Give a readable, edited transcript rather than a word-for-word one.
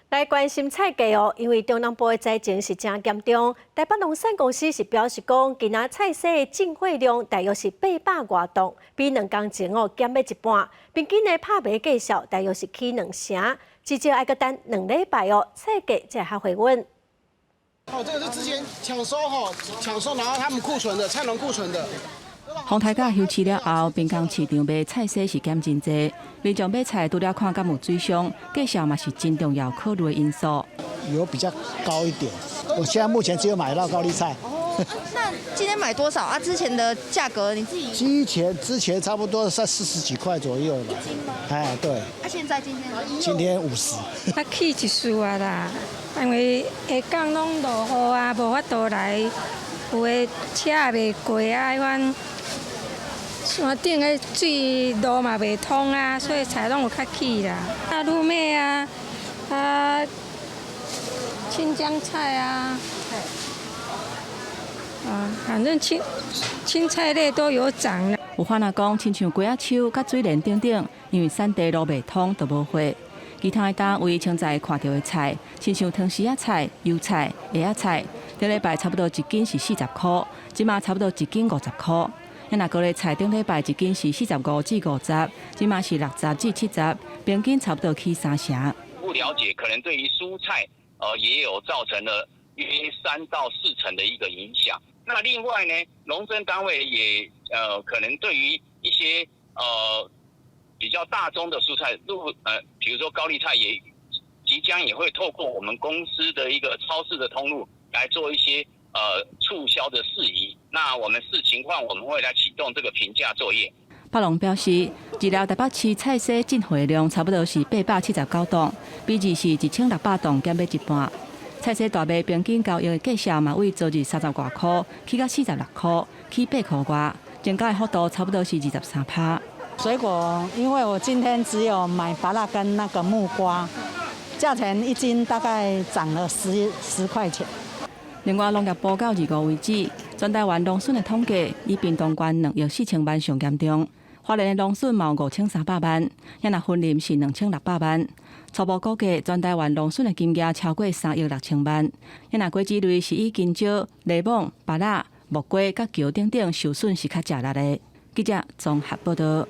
来关心菜价哦，因为中南部的灾情是真严重。台北农产公司是表示讲，今仔菜市的进货量大约是800多吨，比2天前减了一半。平均的拍卖价数大约是起2成，至少要搁等2礼拜哦，菜价才会回稳。这个是之前抢收然后他们库存的菜农库存的。 丰台甲休市了后，滨江市场卖菜色是减真济，民众买菜除了看敢有水上，价数嘛是真重要考虑的因素。有比较高一点，我现在目前只有买到高丽菜。那今天买多少啊？之前的价格你自己？之前差不多在40几块左右吧。斤吗？哎，对。现在今天呢？今天50。较起一丝啊啦，因为下港拢落雨啊，无法度来，有的车也袂过啊，阮山顶的水路嘛袂通啊，所以菜拢有较起啦。啊，鹿妹啊，青江菜啊。 反正青菜类都有涨了。有番仔讲，亲像瓜仔树、甲水莲等等，因为产地路袂通，就无货。其他的单位凊彩看到的菜，亲像汤丝仔菜、油菜、叶仔菜，顶礼拜差不多1斤是40块，即马差不多1斤50块。若高丽菜顶礼拜1斤是45至50，即马是60至70，平均差不多起3成。不了解，可能对于蔬菜也有造成了约3到4成的一个影响。 那另外呢，农政单位也可能对于一些比较大宗的蔬菜，比如说高丽菜也即将也会透过我们公司的一个超市的通路来做一些促销的事宜。那我们视情况，我们会来启动这个评价作业。北农表示，日料台北市菜市进货量差不多是879吨，比2是1600吨减了一半。 菜市大卖平均交易的价数嘛，为昨日30多块起到46块，起8块外，增加的幅度差不多是23%。水果，因为我今天只有买芭乐跟那个木瓜，价钱1斤大概涨了10块钱。另外，农业部到25为止，全台湾农损的统计以屏东县2亿4000万上严重。 花莲的农损毛5300万，也若分林是2600万。初步估计，全台湾农损的金额超过3亿6000万。也若果子类是以金蕉、柠檬、芭乐、木瓜、甲桥等等受损是较食力的。记者综合报道。